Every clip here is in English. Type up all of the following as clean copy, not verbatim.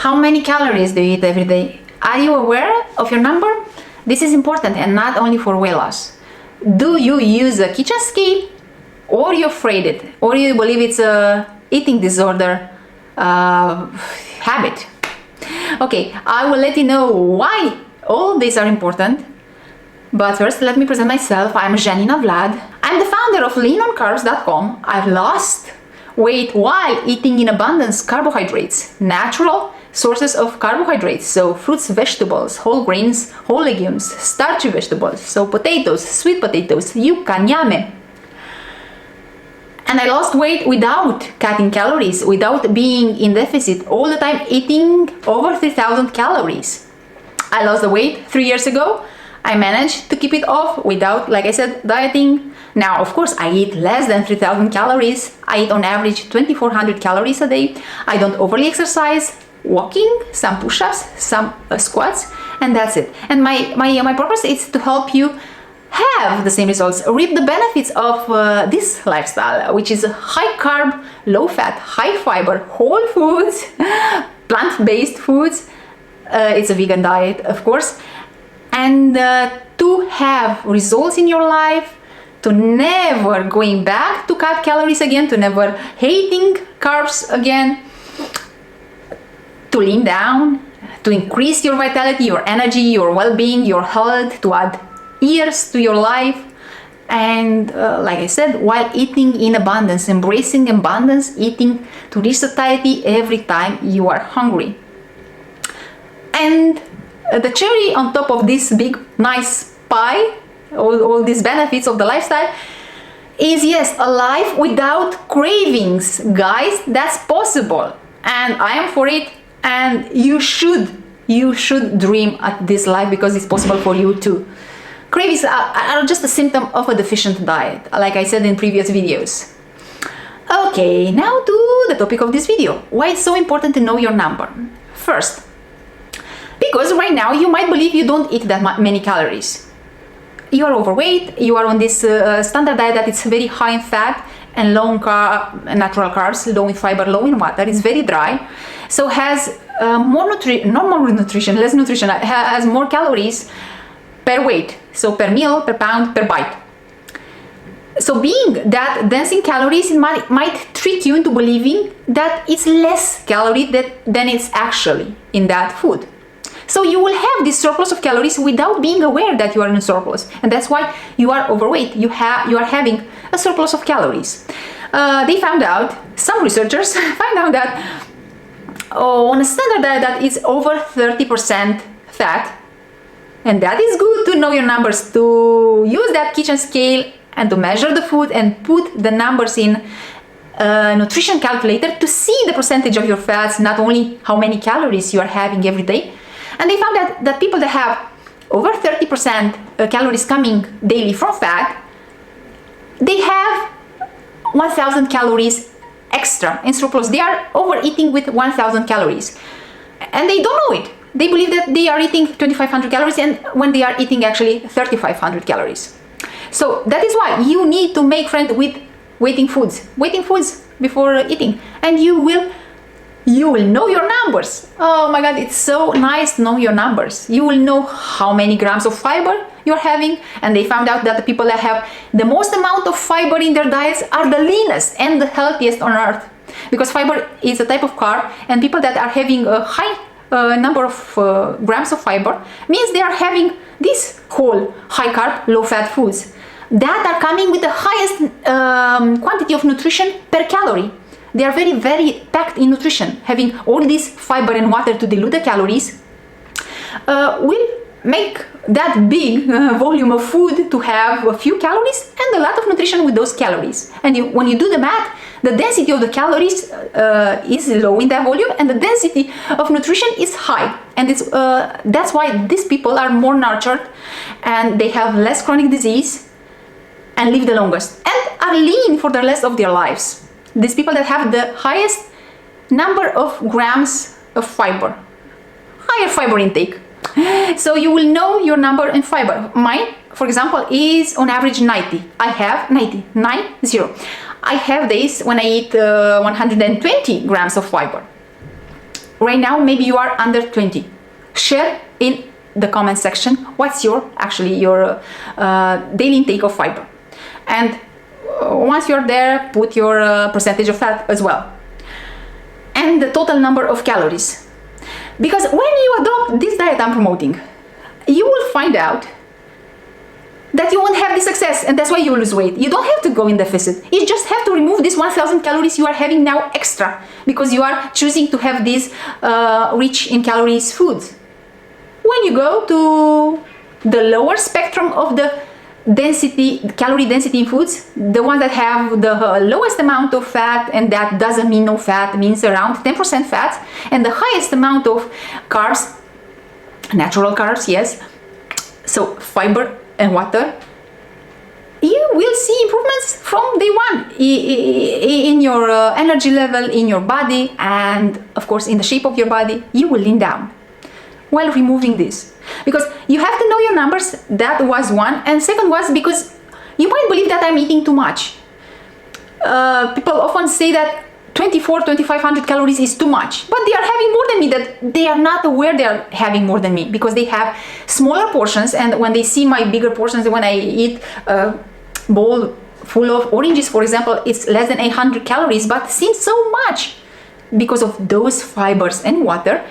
How many calories do you eat every day? Are you aware of your number? This is important, and not only for weight loss. Do you use a kitchen scale, or you're afraid it, or you believe it's a eating disorder habit? Okay, I will let you know why all these are important. But first, let me present myself. I'm Janina Vlad. I'm the founder of leanoncarbs.com. I've lost weight while eating in abundance carbohydrates, natural sources of carbohydrates, so fruits, vegetables, whole grains, whole legumes, starchy vegetables, so potatoes, sweet potatoes, yuca, ñame. And I lost weight without cutting calories, without being in deficit, all the time eating over 3,000 calories. I lost the weight 3 years ago. I managed to keep it off without, like I said, dieting. Now, of course, I eat less than 3,000 calories. I eat on average 2,400 calories a day. I don't overly exercise, walking, some push-ups, some squats, and that's it. And my purpose is to help you have the same results, reap the benefits of this lifestyle, which is high carb, low fat, high fiber, whole foods, plant-based foods. It's a vegan diet, of course. And to have results in your life, to never going back to cut calories again, to never hating carbs again, to lean down, to increase your vitality, your energy, your well-being, your health, to add years to your life. And like I said, while eating in abundance, embracing abundance, eating to reach satiety every time you are hungry. And the cherry on top of this big nice pie, all these benefits of the lifestyle, is yes, a life without cravings. Guys, that's possible, and I am for it. And you should dream at this life, because it's possible for you too. Cravings are just a symptom of a deficient diet, like I said in previous videos. Okay, now to the topic of this video. Why it's so important to know your number? First, because right now you might believe you don't eat that many calories. You are overweight, you are on this standard diet that it's very high in fat and low in natural carbs, low in fiber, low in water. It's very dry, so has more nutrition, less nutrition, has more calories per weight, so per meal, per pound, per bite. So being that dense in calories, it might trick you into believing that it's less calorie than it's actually in that food. So you will have this surplus of calories without being aware that you are in a surplus, and that's why you are overweight. You are having a surplus of calories. They found out, some researchers found out that on a standard diet that is over 30% fat, and that is good to know your numbers, to use that kitchen scale and to measure the food and put the numbers in a nutrition calculator to see the percentage of your fats, not only how many calories you are having every day. And they found that people that have over 30% calories coming daily from fat, they have 1,000 calories extra in surplus. They are overeating with 1,000 calories. And they don't know it. They believe that they are eating 2,500 calories, and when they are eating actually 3,500 calories. So that is why you need to make friends with waiting foods before eating, and you will know your numbers. Oh my God, it's so nice to know your numbers. You will know how many grams of fiber you're having, and they found out that the people that have the most amount of fiber in their diets are the leanest and the healthiest on earth, because fiber is a type of carb, and people that are having a high number of grams of fiber means they are having these whole high carb, low fat foods that are coming with the highest quantity of nutrition per calorie. They are very, very packed in nutrition. Having all this fiber and water to dilute the calories will make that big volume of food to have a few calories and a lot of nutrition with those calories. And when you do the math, the density of the calories is low in that volume, and the density of nutrition is high. And that's why these people are more nurtured, and they have less chronic disease and live the longest and are lean for the rest of their lives. These people that have the highest number of grams of fiber, higher fiber intake. So you will know your number in fiber. Mine, for example, is on average 90. I have 90. I have days when I eat 120 grams of fiber. right now maybe you are under 20. Share in the comment section what's your daily intake of fiber, and once you're there, put your percentage of fat as well, and the total number of calories. Because when you adopt this diet I'm promoting, you will find out that you won't have the success, and that's why you lose weight. You don't have to go in deficit. You just have to remove this 1000 calories you are having now extra because you are choosing to have these rich in calories foods. When you go to the lower spectrum of the calorie density in foods, the ones that have the lowest amount of fat, and that doesn't mean no fat, means around 10% fat, and the highest amount of carbs, natural carbs, yes, so fiber and water, you will see improvements from day one in your energy level, in your body, and of course in the shape of your body. You will lean down while removing this, because you have to know your numbers. That was one. And second was because you might believe that I'm eating too much. People often say that 2,500 calories is too much, but they are having more than me, that they are not aware they are having more than me, because they have smaller portions, and when they see my bigger portions, when I eat a bowl full of oranges, for example, it's less than 800 calories, but seems so much because of those fibers and water.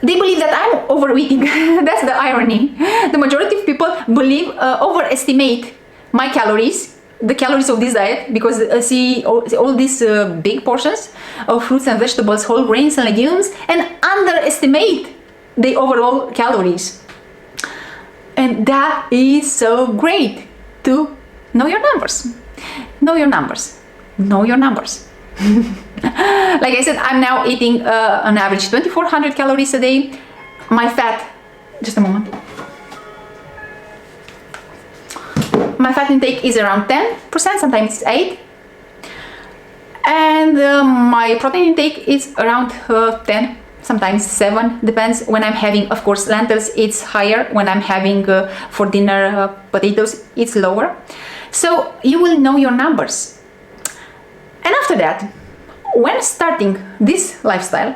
They believe that I'm overeating. That's the irony. The majority of people overestimate my calories, the calories of this diet, because see all these big portions of fruits and vegetables, whole grains and legumes, and underestimate the overall calories. And that is so great to know your numbers. Know your numbers. Know your numbers. Like I said, I'm now eating on average 2,400 calories a day. My fat, just a moment. My fat intake is around 10%, sometimes 8%. And my protein intake is around 10, sometimes 7, depends. When I'm having, of course, lentils, it's higher. When I'm having for dinner potatoes, it's lower. So you will know your numbers. And after that, when starting this lifestyle,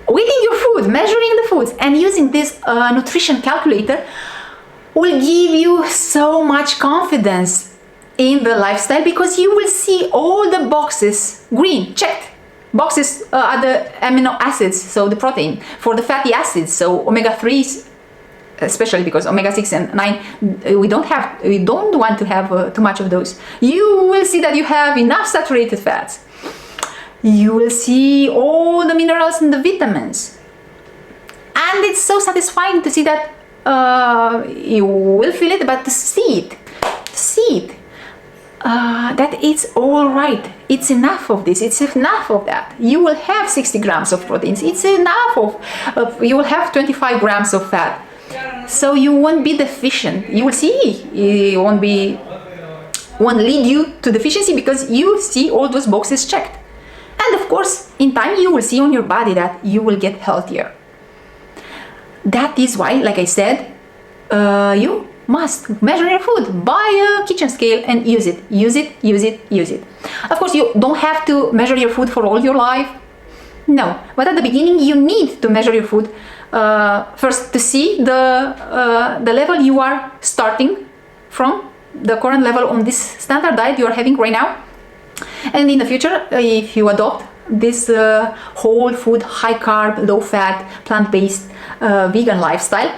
weighing your food, measuring the foods, and using this nutrition calculator will give you so much confidence in the lifestyle, because you will see all the boxes green, checked. Boxes are the amino acids, so the protein. For the fatty acids, so omega-3s, especially because omega-6 and 9, we don't want to have too much of those. You will see that you have enough saturated fats. You will see all the minerals and the vitamins. And it's so satisfying to see that. You will feel it, but to see it, that it's all right. It's enough of this. It's enough of that. You will have 60 grams of proteins. It's enough of you will have 25 grams of fat. So you won't be deficient. You will see. You won't lead you to deficiency, because you see all those boxes checked. And of course, in time, you will see on your body that you will get healthier. That is why, like I said, you must measure your food, buy a kitchen scale and use it. Use it. Of course, you don't have to measure your food for all your life. No, but at the beginning, you need to measure your food first to see the level you are starting from, the current level on this standard diet you are having right now. And in the future, if you adopt this whole food, high carb, low fat, plant-based vegan lifestyle,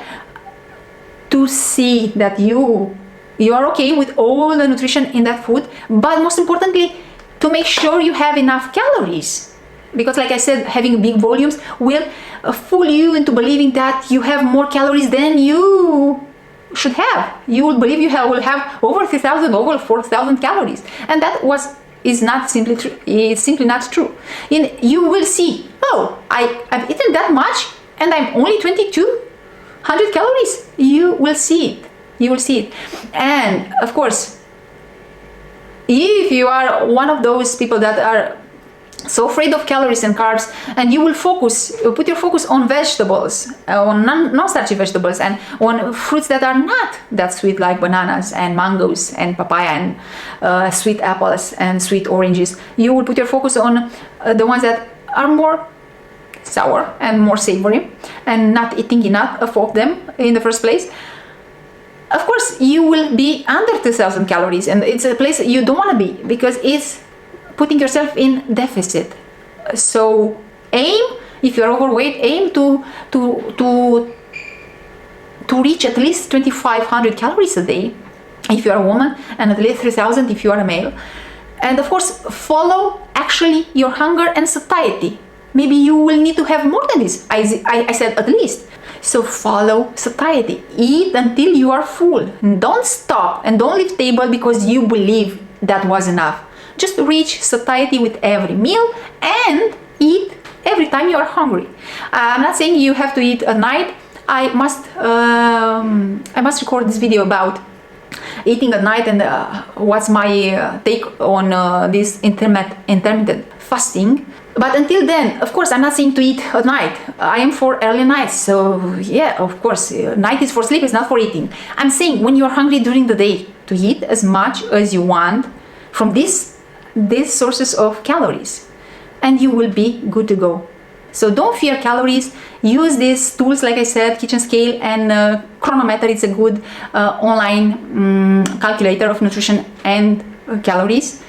to see that you are okay with all the nutrition in that food, but most importantly, to make sure you have enough calories. Because like I said, having big volumes will fool you into believing that you have more calories than you should have. You will believe you will have over 3,000, over 4,000 calories, and that is not simply true. It's simply not true. You will see, oh, I've eaten that much and I'm only 2,200 calories. You will see it. You will see it. And of course, if you are one of those people that are so afraid of calories and carbs, and you will put your focus on vegetables, on non-starchy vegetables, and on fruits that are not that sweet, like bananas and mangoes and papaya and sweet apples and sweet oranges. You will put your focus on the ones that are more sour and more savory, and not eating enough of them in the first place, of course you will be under 2000 calories, and it's a place you don't want to be because it's putting yourself in deficit. So aim, if you're overweight, aim to reach at least 2500 calories a day if you are a woman, and at least 3000 if you are a male. And of course follow actually your hunger and satiety. Maybe you will need to have more than this. I said at least. So follow satiety. Eat until you are full. Don't stop and don't leave table because you believe that was enough. Just reach satiety with every meal and eat every time you are hungry. I'm not saying you have to eat at night. I must record this video about eating at night and what's my take on this intermittent fasting. But until then, of course, I'm not saying to eat at night. I am for early nights. So yeah, of course, night is for sleep, it's not for eating. I'm saying when you're hungry during the day, to eat as much as you want from these sources of calories, and you will be good to go. So don't fear calories. Use these tools, like I said, kitchen scale and chronometer. It's a good online calculator of nutrition and calories.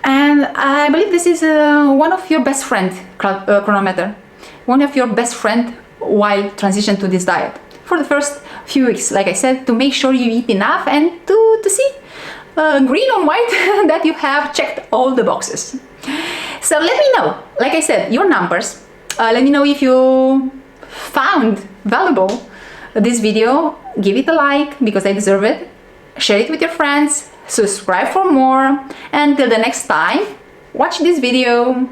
And I believe this is one of your best friend, chronometer. One of your best friend while transition to this diet. For the first few weeks, like I said, to make sure you eat enough and to see green on white that you have checked all the boxes. So let me know, like I said, your numbers. Let me know if you found valuable this video. Give it a like because I deserve it. Share it with your friends. Subscribe for more. Until the next time, watch this video.